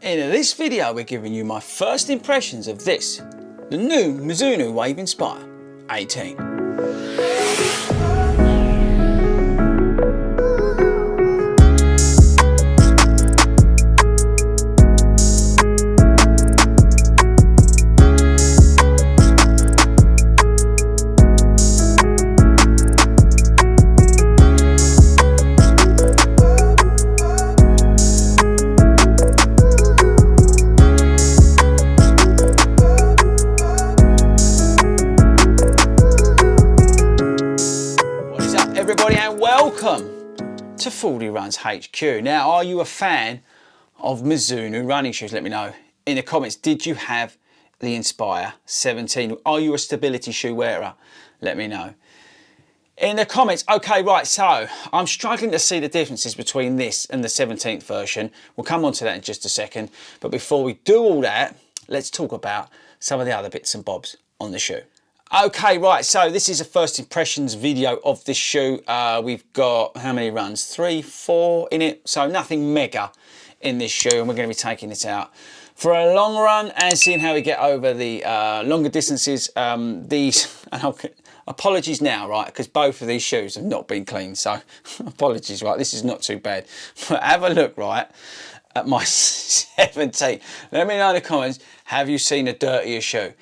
In this video we're giving you my first impressions of this, the new Mizuno Wave Inspire 18. Everybody, and welcome to 40 Runs HQ. Now, are you a fan of Mizuno running shoes? Let me know in the comments. Did you have the Inspire 17? Are you a stability shoe wearer? Let me know in the comments. Okay, right, so I'm struggling to see the differences between this and the 17th version. We'll come on to that in just a second, but before we do all that, let's talk about some of the other bits and bobs on the shoe. Okay, right, so this is a first impressions video of this shoe. We've got how many runs? 3, 4 in it, so nothing mega in this shoe, and we're going to be taking it out for a long run and seeing how we get over the longer distances. Apologies now, right, because both of these shoes have not been cleaned, so apologies, right, this is not too bad. But have a look, right, at my 17. Let me know in the comments, have you seen a dirtier shoe?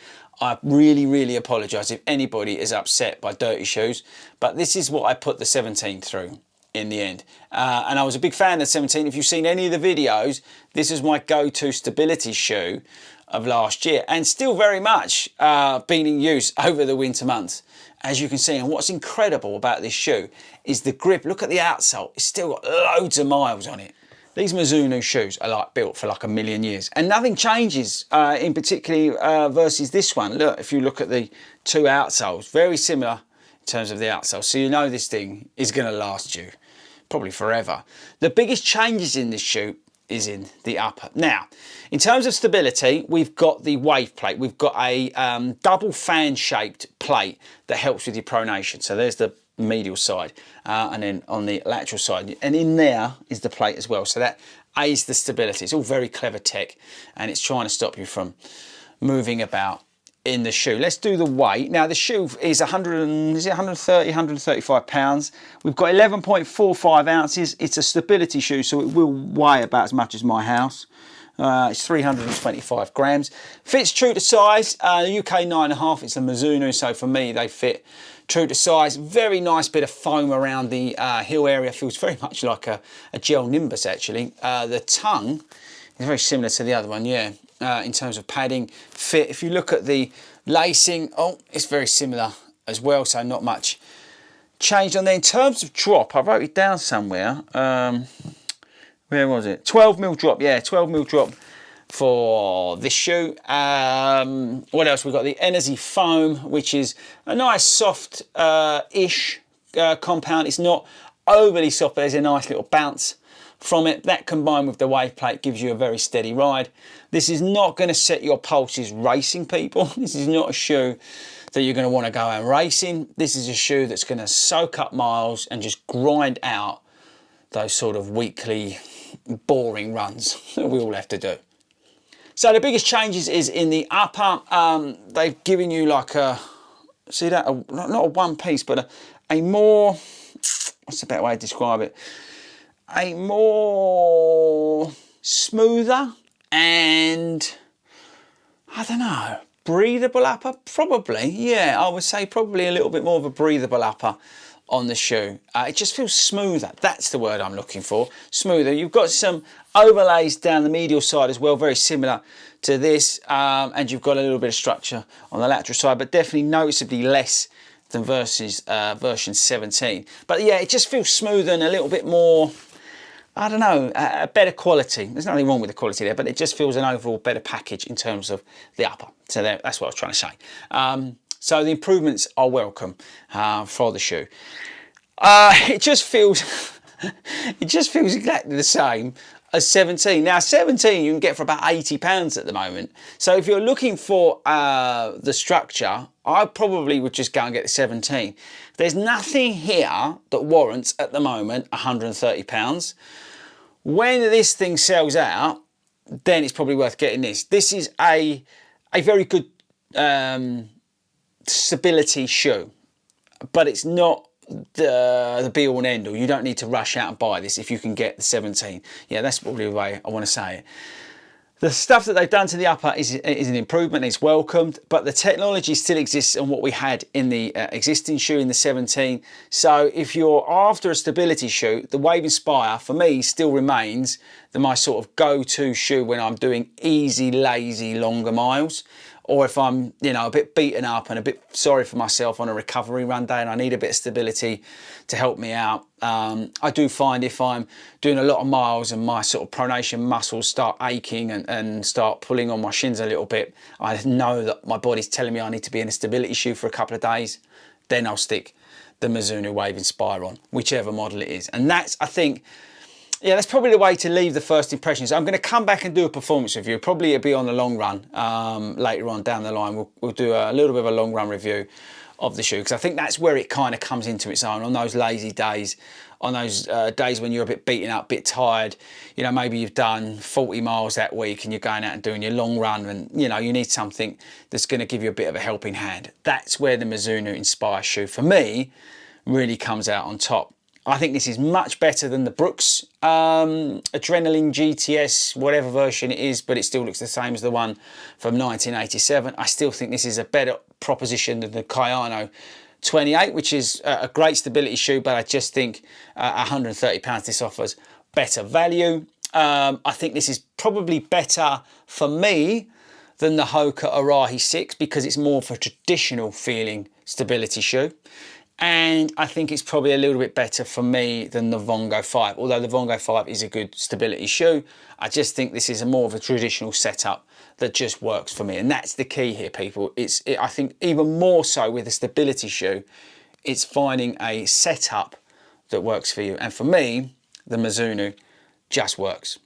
I really apologise if anybody is upset by dirty shoes, but this is what I put the 17 through in the end. And I was a big fan of the 17. If you've seen any of the videos, this is my go-to stability shoe of last year, and still very much been in use over the winter months, as you can see. And what's incredible about this shoe is the grip. Look at the outsole, it's still got loads of miles on it. These Mizuno shoes are like built for like a million years, and nothing changes in particularly versus this one. Look, if you look at the two outsoles, very similar in terms of the outsole, so you know this thing is going to last you probably forever. The biggest changes in this shoe is in the upper. Now, in terms of stability, we've got the wave plate. We've got a double fan shaped plate that helps with your pronation. So there's the medial side, and then on the lateral side, and in there is the plate as well, so that aids the stability. It's all very clever tech, and it's trying to stop you from moving about in the shoe. Let's do the weight. Now the shoe is 135 pounds. We've got 11.45 ounces. It's a stability shoe, so it will weigh about as much as my house. It's 325 grams. Fits true to size. UK 9.5. It's a Mizuno, so for me they fit true to size. Very nice bit of foam around the heel area. Feels very much like a gel Nimbus actually. The tongue is very similar to the other one, yeah, in terms of padding, fit. If you look at the lacing, oh, it's very similar as well, so not much changed on there. In terms of drop, I wrote it down somewhere. Where was it? 12mm drop, yeah, 12mm drop for this shoe. What else? We've got the Energy foam, which is a nice soft-ish compound. It's not overly soft, but there's a nice little bounce from it. That combined with the wave plate gives you a very steady ride. This is not going to set your pulses racing, people. This is not a shoe that you're going to want to go out racing. This is a shoe that's going to soak up miles and just grind out those sort of weekly boring runs that we all have to do. So the biggest changes is in the upper. They've given you like a, see that, not a one piece, but a more, what's the better way to describe it? A more smoother and, I don't know, breathable upper, probably. Yeah, I would say probably a little bit more of a breathable upper on the shoe. It just feels smoother. That's the word I'm looking for, smoother. You've got some overlays down the medial side as well, very similar to this, and you've got a little bit of structure on the lateral side, but definitely noticeably less than versus version 17. But yeah, it just feels smoother and a little bit more, I don't know, a better quality. There's nothing wrong with the quality there, but it just feels an overall better package in terms of the upper. So that's what I was trying to say. So the improvements are welcome for the shoe. It just feels exactly the same as 17. Now 17 you can get for about £80 at the moment. So if you're looking for the structure, I probably would just go and get the 17. There's nothing here that warrants at the moment £130. When this thing sells out, then it's probably worth getting this. This is a very good stability shoe, but it's not the be all and end all. You don't need to rush out and buy this if you can get the 17. Yeah, that's probably the way I want to say it. The stuff that they've done to the upper is an improvement, it's welcomed, but the technology still exists on what we had in the existing shoe in the 17. So if you're after a stability shoe, the Wave Inspire for me still remains my sort of go-to shoe when I'm doing easy, lazy, longer miles, or if I'm, you know, a bit beaten up and a bit sorry for myself on a recovery run day and I need a bit of stability to help me out. I do find if I'm doing a lot of miles and my sort of pronation muscles start aching and start pulling on my shins a little bit, I know that my body's telling me I need to be in a stability shoe for a couple of days, then I'll stick the Mizuno Wave Inspire on, whichever model it is. And that's, I think, yeah, that's probably the way to leave the first impressions. I'm going to come back and do a performance review. Probably it'll be on the long run later on down the line. We'll do a little bit of a long run review of the shoe, because I think that's where it kind of comes into its own on those lazy days, on those days when you're a bit beaten up, a bit tired. You know, maybe you've done 40 miles that week and you're going out and doing your long run and, you know, you need something that's going to give you a bit of a helping hand. That's where the Mizuno Inspire shoe, for me, really comes out on top. I think this is much better than the Brooks Adrenaline GTS, whatever version it is, but it still looks the same as the one from 1987. I still think this is a better proposition than the Kayano 28, which is a great stability shoe, but I just think £130 this offers better value. I think this is probably better for me than the Hoka Arahi 6 because it's more of a traditional feeling stability shoe. And I think it's probably a little bit better for me than the Vongo 5. Although the Vongo 5 is a good stability shoe, I just think this is more of a traditional setup that just works for me. And that's the key here, people. I think even more so with a stability shoe, it's finding a setup that works for you. And for me, the Mizuno just works.